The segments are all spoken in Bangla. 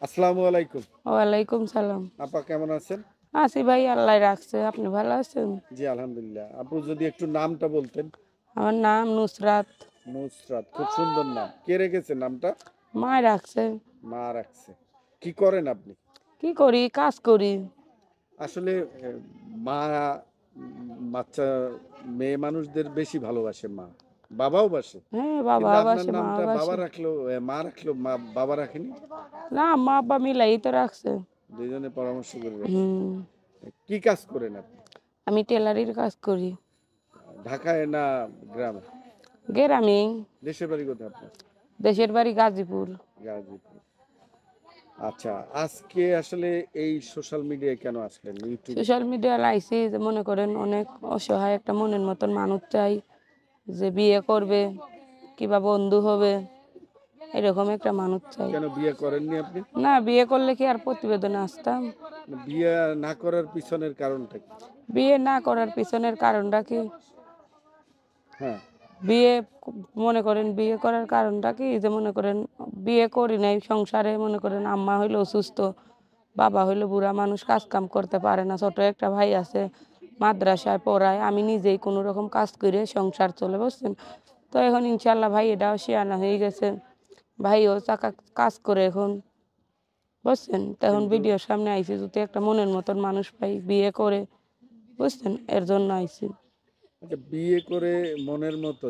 আসসালামু আলাইকুম। ওয়ালাইকুম সালাম। আপা কেমন আছেন? আছি ভাই, আল্লাহ রাখছে। আপনি ভালো আছেন? জি, আলহামদুলিল্লাহ। আপু যদি একটু নামটা বলতেন? আমার নাম নুসরাত। নুসরাত, খুব সুন্দর নাম। কে রেখেছে নামটা? মা রাখছে। মা রাখছে। কি করেন আপনি? কি করি? কাজ করি। আসলে মা বাচ্চা মেয়ে মানুষদের বেশি ভালোবাসে মা। বাবাও বাসে। হ্যাঁ, বাবা কিন্তু আপনার বাসে, মা নামটা বাবা বাসে। রাখলো, মা রাখলো, বাবা রাখেনি? না, মা আব্বা মিলাই তো রাখছে। ২ জনে পরামর্শ করে রাখছে। হুম। কি কাজ করেন আপনি? আমি টেলারির কাজ করি। ঢাকায় না গ্রামে? গ্রামে। দেশের বাড়ি কোথায় আপনার? দেশের বাড়ি গাজীপুর। গাজীপুর। আচ্ছা, আজকে আসলে এই সোশ্যাল মিডিয়ায় কেন আসলেন? ইউটিউবে? সোশ্যাল মিডিয়া লাইছি যে মনে করেন অনেক অসহায় একটা মনের মতন মানুষ চাই, যে বিয়ে করবে কিংবা বন্ধু হবে, এরকম একটা মানুষ চাই। কেন বিয়ে করেননি আপনি? না, বিয়ে করলে কি আর প্রতিবেদনে আসতাম? বিয়ে না করার পিছনের কারণটা কি? বিয়ে না করার পিছনের কারণটা কি? হ্যাঁ, বিয়ে মনে করেন বিয়ে করার কারণটা কি, যে মনে করেন বিয়ে করি নাই, সংসারে মনে করেন আম্মা হইলো অসুস্থ, বাবা হইলো বুড়া মানুষ, কাজ কাম করতে পারে না, ছোট একটা ভাই আছে মাদ্রাসায় পড়ায়, আমি নিজেই কোনো রকম কাজ করে সংসার চলে, বুঝছেন? তো এখন ইনশাল্লাহ ভাই এটাও শিয়ানা হয়ে গেছে, ভাইও চাকা কাজ করে এখন, বুঝছেন? তো এখন কিন্তু ভিডিওর সামনে আইছি যদি একটা মনের মতন মানুষ পাই বিয়ে করে, বুঝছেন, এর জন্য আইছি। আচ্ছা, বিয়ে করে মনের মতো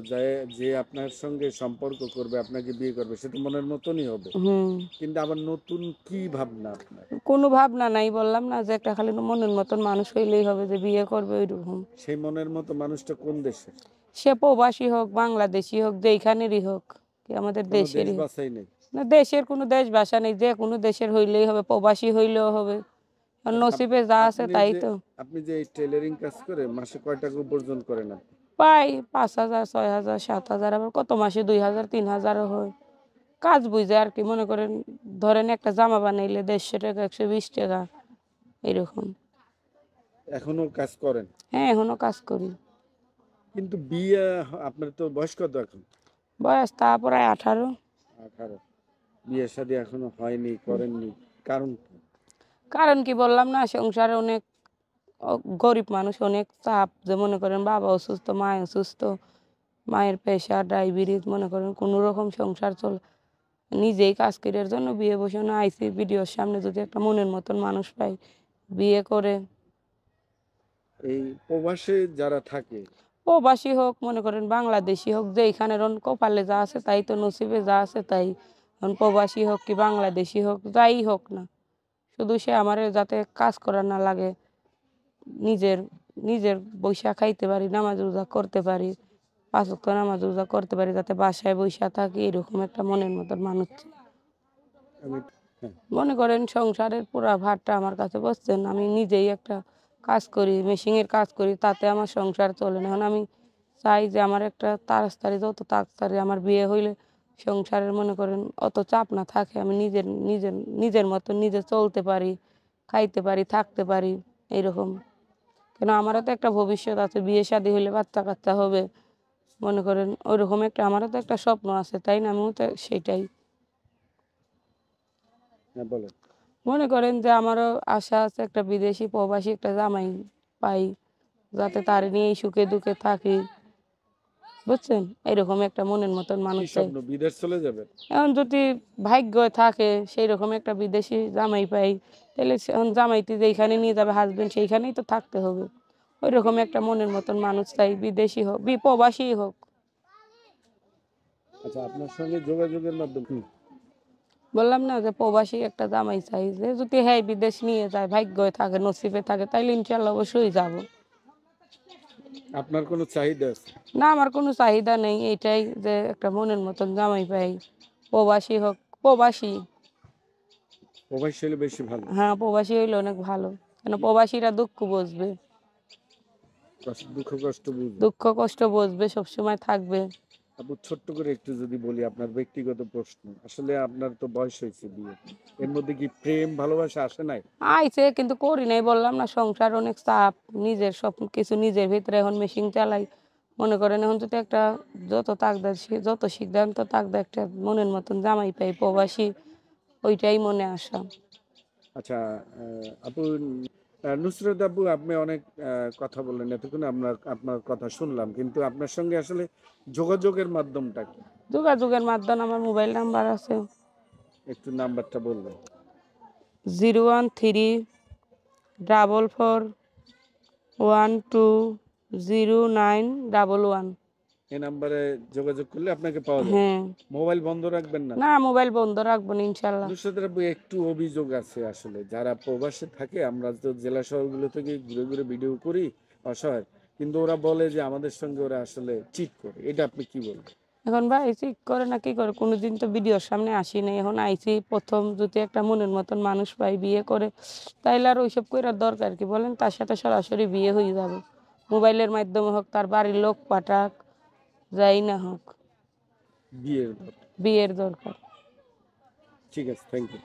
যে আপনার সঙ্গে সম্পর্ক করবে, আপনাকে বিয়ে করবে, সে তো মনের মতনই হবে। হুম। কিন্তু আবার নতুন কি ভাবনা আপনার? কোনো ভাবনা নাই, বললাম না যে একটা খালি মনের মতন মানুষ হইলেই হবে যে বিয়ে করবে ওইরকম। সেই মনের মতো মানুষটা কোন দেশের? সে প্রবাসী হোক, বাংলাদেশি হোক, যেইখানেরই হোক, কি আমাদের কোনো দেশ দেশেরই হোক। বাছাই নেই? না, দেশের কোনো দেশ ভাষা নেই, যে কোনো দেশের হইলেই হবে, প্রবাসী হইলেও হবে। আর আচ্ছা, নসিবে যা আছে আপনি তাই যে তো। আপনি যে এই টেইলরিং কাজ করে মাসে কয় টাকা উপার্জন করেন আপনি? পাই 5,000, 6,000, 7,000, আবার কত মাসে 2,000, 3,000ও হয়। কাজ বুঝে আর কি, মনে করেন ধরেন একটা জামা বানাইলে 150 টাকা, 120 টাকা, এরকম। এখনো কাজ করেন? হ্যাঁ, এখনো কাজ করি। কিন্তু বিয়ে আপনার তো বয়স কত এখন? বয়স তা প্রায় 18। 18। বিয়ে শাদী এখনো হয়নি, করেননি। কারণ কি? কারণ কি, বললাম না, সংসারে অনেক গরিব মানুষ, অনেক চাপ, যে মনে করেন বাবা অসুস্থ, মা অসুস্থ, মায়ের প্রেশার, ডায়াবেটিস, মনে করেন কোনো রকম সংসার চলে, নিজেই কাজ করার জন্য বিয়ে বসে না আইসি ভিডিওর সামনে যদি একটা মনের মতন মানুষ পাই বিয়ে করে। এই প্রবাসে যারা থাকে, প্রবাসী হোক, মনে করেন বাংলাদেশি হোক, যেইখানে কপালে যা আছে তাই তো, নসিবে যা আছে তাই। এখন প্রবাসী হোক কি বাংলাদেশি হোক, যাই হোক না, শুধু সে আমারে যাতে কাজ করা না লাগে, নিজের নিজের বৈশা খাইতে পারি, নামাজ রোজা করতে পারি, 5 ওয়াক্ত নামাজ রোজা করতে পারি, যাতে বাসায় বৈশা থাকি, এরকম একটা মনের মতন মানুষ চাই। আমি হ্যাঁ, মনে করেন সংসারের পুরা ভারটা আমার কাছে, বসছেন, আমি নিজেই একটা কাজ করি, মেশিনের কাজ করি, তাতে আমার সংসার চলে না। এখন আমি চাই যে আমার একটা তাড়াতাড়ি, যত তাড়াতাড়ি আমার বিয়ে হইলে সংসারের মনে করেন অত চাপ না থাকে, আমি নিজের নিজের নিজের মতো নিজে চলতে পারি, খাইতে পারি, থাকতে পারি, এইরকম। কেন আমারও তো একটা ভবিষ্যৎ আছে, বিয়ে শাদী হলে বাচ্চা কাচ্চা হবে, মনে করেন ওইরকম একটা আমারও তো একটা স্বপ্ন আছে, তাই না? আমিও তো সেটাই হ্যাঁ বলেন। মনে করেন যে আমারও আশা আছে একটা বিদেশি প্রবাসী একটা জামাই পাই, যাতে তার নিয়েই সুখে দুঃখে থাকি, বুঝছেন? এরকম একটা মনের মতন কি মানুষ চাই। স্বপ্ন, বিদেশ চলে যাবেন? এখন যদি ভাগ্য থাকে সেই রকম একটা বিদেশি জামাই পাই, তাহলে এখন জামাইতে যেইখানে নিয়ে যাবে হাজবেন্ড, সেইখানেই তো থাকতে হবে। ওই রকম একটা মনের মতন মানুষ চাই, বিদেশি হোক প্রবাসী হোক। আচ্ছা, আপনার সঙ্গে যোগাযোগের মাধ্যম কি? বললাম না যে প্রবাসী একটা জামাই চাই, যে যদি হ্যাঁ বিদেশ নিয়ে যায়, ভাগ্য থাকে, নসিবে থাকে, তাইলে ইনশাল্লাহ অবশ্যই যাব। আপনার কোনো চাহিদা আছে? না, আমার কোনো চাহিদা নেই, এটাই যে একটা মনের মতন জামাই পাই, প্রবাসী হোক। প্রবাসী। প্রবাসী হলে বেশি ভালো। হ্যাঁ, প্রবাসী হইলে অনেক ভালো, কেন প্রবাসীরা দুঃখ বুঝবে, দুঃখ কষ্ট বুঝবে। দুঃখ কষ্ট বুঝবে, সবসময় থাকবে। আপু, ছোট্ট করে একটু যদি বলি, আপনার ব্যক্তিগত প্রশ্ন, আসলে আপনার তো বয়স হয়েছে বিয়ে, এর মধ্যে কি প্রেম ভালোবাসা আসে নাই? আইছে কিন্তু করি নাই, বললাম না, সংসার অনেক চাপ, নিজের সব কিছু নিজের ভিতরে, এখন মেশিন চালাই, মনে করেন এখন যদি একটা যত তাকদার যত সিদ্ধান্ত তাকদা একটা মনের মতন জামাই পাই প্রবাসী, ওইটাই মনে আসা। আচ্ছা, আপু, নুসরত আপু, আপনি অনেক কথা বললেন এতক্ষণ, আপনার আপনার কথা শুনলাম, কিন্তু আপনার সঙ্গে আসলে যোগাযোগের মাধ্যমটা কি? যোগাযোগের মাধ্যমে আমার মোবাইল নাম্বার আছে একটু নাম্বারটা বলবেন? 01344120911। এই নাম্বারে যোগাযোগ করলে আপনাকে পাওয়া যাবে। হ্যাঁ। মোবাইল বন্ধ রাখবেন না না, তো? মোবাইল বন্ধ রাখবো না ইনশাল্লাহ। নুসরত আপু, একটু অভিযোগ আছে আসলে, যারা প্রবাসে থাকে, আমরা তো জেলা শহরগুলো থেকে ঘুরে ঘুরে ভিডিও করি, অসহায়, কিন্তু ওরা বলে যে আমাদের সঙ্গে ওরা আসলে চিট করে, এটা আপনি কি বলবেন? এখন ভাই ঠিক করে না কি করে, কোনোদিন তো ভিডিওর সামনে আসি নাই, এখন আইছি প্রথম। যদি একটা মনের মতন মানুষ পাই বিয়ে করে, তাইলে আর ওইসব কইরার দরকার কি বলেন? তার সাথে সরাসরি বিয়ে হয়ে যাবে, মোবাইলের মাধ্যমে হোক, তার বাড়ির লোক পাঠাক, যাই না হোক, বিয়ের ব্যাপারে। বিয়ের দরকার। ঠিক আছে, থ্যাংক ইউ।